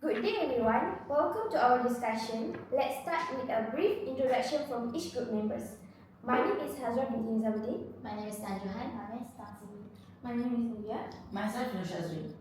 Good day everyone, welcome to our discussion. Let's start with a brief introduction from each group members. My name is Hazrah binti Nizamuddin. My name is Zhu Han. My name is Xin Yi. My name is Nivya. Myself, Shazreen.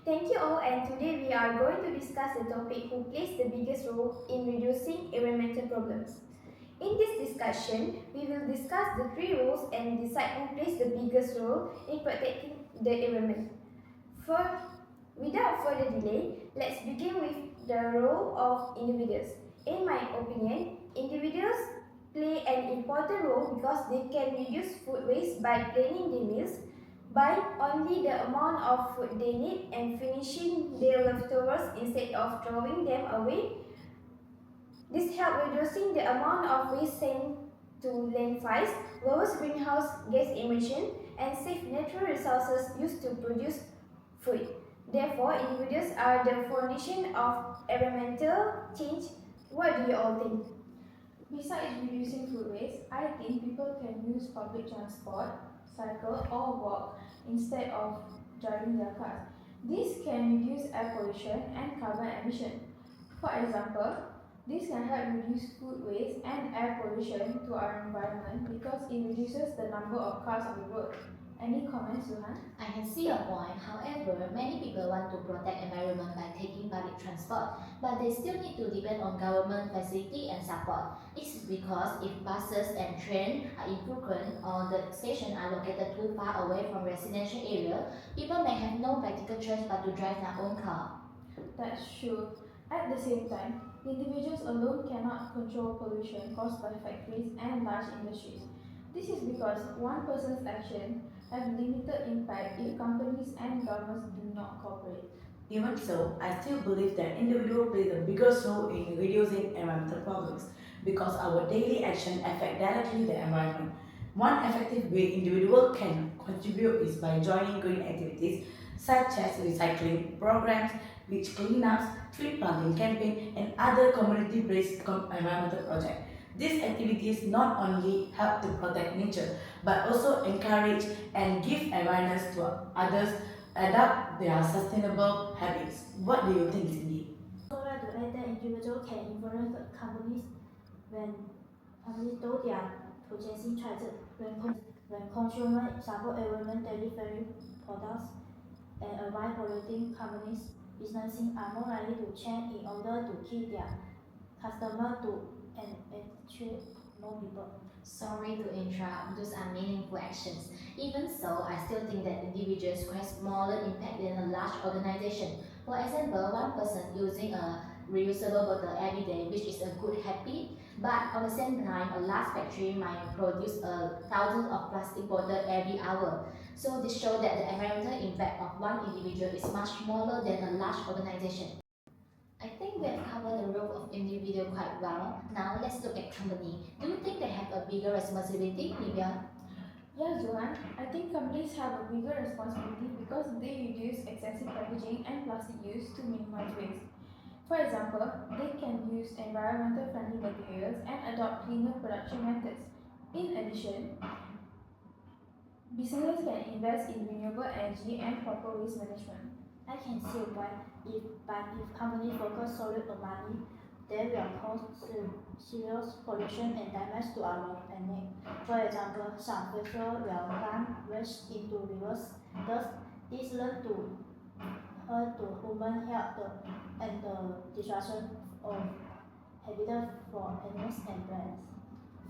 Thank you all, and today we are going to discuss the topic who plays the biggest role in reducing environmental problems. In this discussion, we will discuss the three roles and decide who plays the biggest role in protecting the environment. Without further delay, let's begin with the role of individuals. In my opinion, individuals play an important role because they can reduce food waste by planning their meals, buying only the amount of food they need and finishing their leftovers instead of throwing them away. This helps reducing the amount of waste sent to landfills, lowers greenhouse gas emission, and save natural resources used to produce food. Therefore, individuals are the foundation of environmental change. What do you all think? Besides reducing food waste, I think people can use public transport, cycle or walk instead of driving their cars. This can reduce air pollution and carbon emission. For example, this can help reduce food waste and air pollution to our environment because it reduces the number of cars on the road. Any comments, Zhu Han? I can see your point. However, many people want to protect environment by taking public transport, but they still need to depend on government facility and support. It's because if buses and trains are infrequent or the stations are located too far away from residential area, people may have no practical choice but to drive their own car. That's true. At the same time, individuals alone cannot control pollution caused by factories and large industries. This is because one person's action have limited impact if companies and governments do not cooperate. Even so, I still believe that individuals play the biggest role in reducing environmental problems because our daily action affect directly the environment. One effective way individuals can contribute is by joining green activities such as recycling programs, beach cleanups, tree planting campaign, and other community-based environmental projects. These activities not only help to protect nature, but also encourage and give awareness to others adopt their sustainable habits. What do you think, Xin Yi? So I to add that individuals can influence the companies when companies do their purchasing choices, when consumers support environmentally friendly products and avoid polluting companies, businesses are more likely to change in order to keep their customers to and treat more people. Sorry to interrupt, those are meaningful actions. Even so, I still think that individuals create smaller impact than a large organization. For example, one person using a reusable bottle every day, which is a good habit, but at the same time, a large factory might produce a thousands of plastic bottles every hour. So this shows that the environmental impact of one individual is much smaller than a large organization. I think we have covered the role of individual quite well. Now let's look at company. Do you think they have a bigger responsibility, Nivya? Yeah, Zhu Han, I think companies have a bigger responsibility because they reduce excessive packaging and plastic use to minimize waste. For example, they can use environmental friendly materials and adopt cleaner production methods. In addition, businesses can invest in renewable energy and proper waste management. I can see why, but if companies focus solely on money, they will cause serious pollution and damage to our planet. For example, some factories will dump waste into rivers. Thus, this leads to hurt to human health and the destruction of habitat for animals and plants.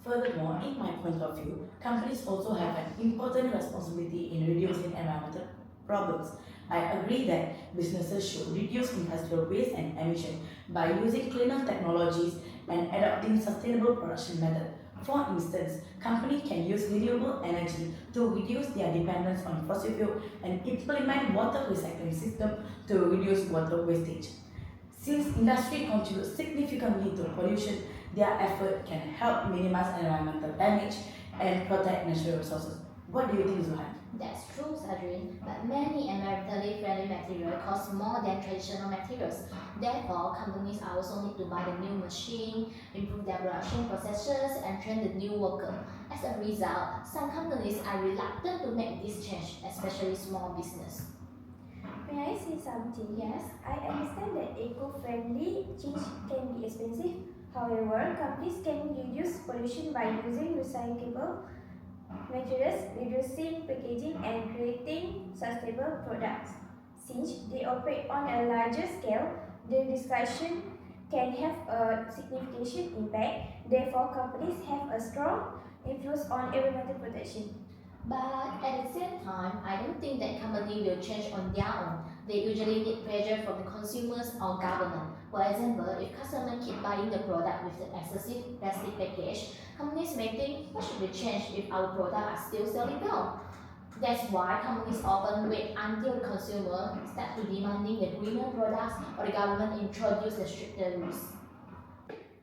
Furthermore, in my point of view, companies also have an important responsibility in reducing environmental problems. I agree that businesses should reduce industrial waste and emission by using cleaner technologies and adopting sustainable production methods. For instance, companies can use renewable energy to reduce their dependence on fossil fuel and implement water recycling systems to reduce water wastage. Since industry contributes significantly to pollution, their effort can help minimize environmental damage and protect natural resources. What do you think, Zhu Han? That's true, Shazreen, but many environmentally friendly materials cost more than traditional materials. Therefore, companies also need to buy the new machine, improve their production processes, and train the new worker. As a result, some companies are reluctant to make this change, especially small business. May I say something? Yes. I understand that eco-friendly change can be expensive. However, companies can reduce pollution by using recyclable materials, reducing packaging, and creating sustainable products. Since they operate on a larger scale, the discussion can have a significant impact. Therefore, companies have a strong influence on environmental protection. But at the same time, I don't think that company will change on their own. They usually need pressure from the consumers or government. For example, if customers keep buying the product with the excessive plastic package, companies may think what should we change if our products are still selling well. That's why companies often wait until the consumer start to demanding the greener products or the government introduce the stricter rules.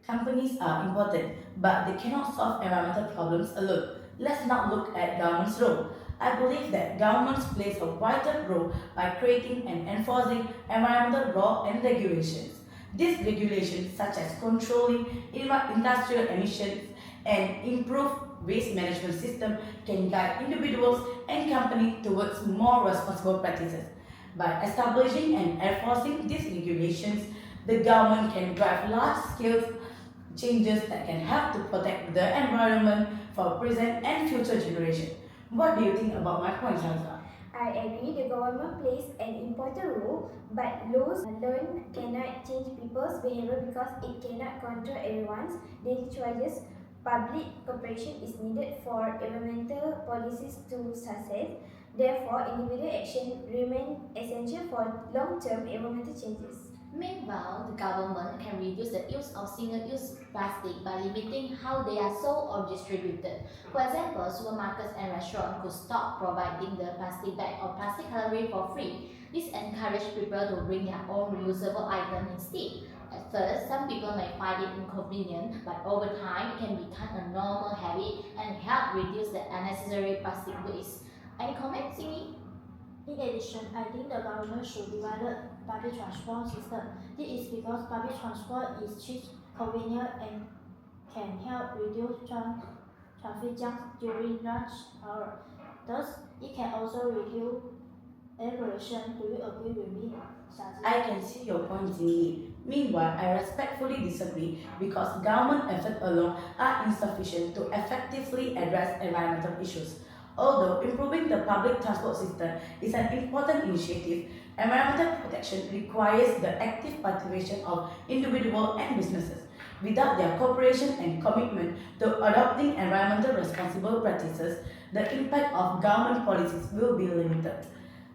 Companies are important, but they cannot solve environmental problems alone. Let's now look at government's role. I believe that governments plays a vital role by creating and enforcing environmental law and regulations. These regulations, such as controlling industrial emissions and improve waste management system, can guide individuals and companies towards more responsible practices. By establishing and enforcing these regulations, the government can drive large-scale changes that can help to protect the environment for present and future generations. What do you think about my point, Hazrah? I agree the government plays an important role, but laws alone cannot change people's behavior because it cannot control everyone's daily choices. Public cooperation is needed for environmental policies to succeed. Therefore, individual action remains essential for long-term environmental changes. Meanwhile, the government can reduce the use of single-use plastic by limiting how they are sold or distributed. For example, supermarkets and restaurants could stop providing the plastic bag or plastic cutlery for free. This encourages people to bring their own reusable item instead. At first, some people may find it inconvenient, but over time, it can become a normal habit and help reduce the unnecessary plastic waste. Any comments, Xin Yi? In addition, I think the government should develop public transport system. This is because public transport is cheap, convenient, and can help reduce traffic jams during rush hour. Thus, it can also reduce air pollution. Do you agree with me, Shazreen? I can see your point, Xin Yi. Meanwhile, I respectfully disagree because government efforts alone are insufficient to effectively address environmental issues. Although improving the public transport system is an important initiative, environmental protection requires the active participation of individuals and businesses. Without their cooperation and commitment to adopting environmental responsible practices, the impact of government policies will be limited.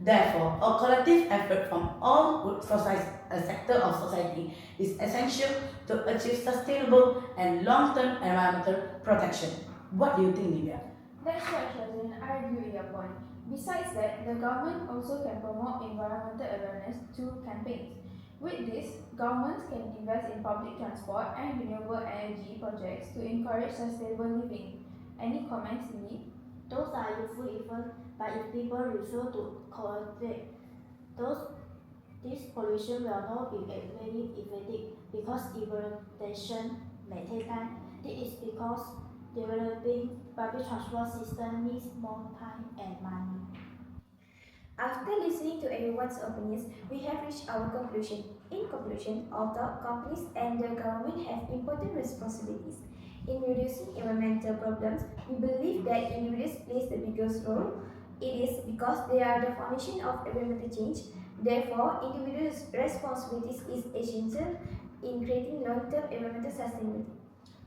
Therefore, a collective effort from all sectors of society is essential to achieve sustainable and long-term environmental protection. What do you think, Nivya? That's right, Shazreen. I agree with your point. Besides that, the government also can promote environmental awareness through campaigns. With this, governments can invest in public transport and renewable energy projects to encourage sustainable living. Any comments, Lee? Those are useful even, but if people refuse to cooperate, this pollution will not be very effective because implementation may take time. This is because developing public transport system needs more time and money. After listening to everyone's opinions, we have reached our conclusion. In conclusion, although companies and the government have important responsibilities in reducing environmental problems, we believe that individuals play the biggest role. It is because they are the foundation of environmental change. Therefore, individuals' responsibilities is essential in creating long-term environmental sustainability.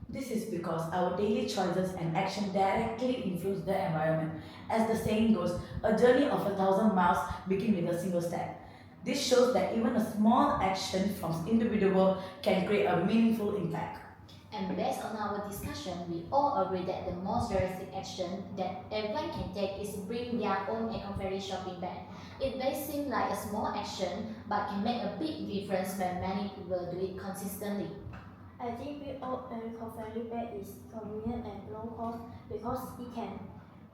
This is because our daily choices and action directly influence the environment. As the saying goes, a journey of 1,000 miles begins with a single step. This shows that even a small action from individual can create a meaningful impact. And based on our discussion, we all agree that the most realistic action that everyone can take is bring their own eco-friendly shopping bag. It may seem like a small action, but can make a big difference when many people do it consistently. I think we all eco-friendly bag is convenient and low cost because it can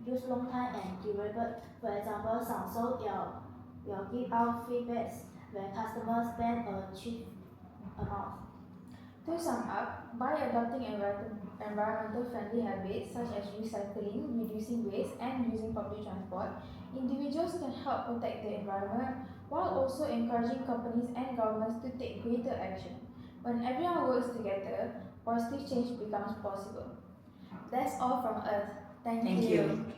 use long time and durable. For example, Samsung will give out free bags when customers spend a cheap amount. To sum up, by adopting environmental friendly habits such as recycling, reducing waste, and using public transport, individuals can help protect the environment while also encouraging companies and governments to take greater action. When everyone works together, positive change becomes possible. That's all from us. Thank Thank you. you.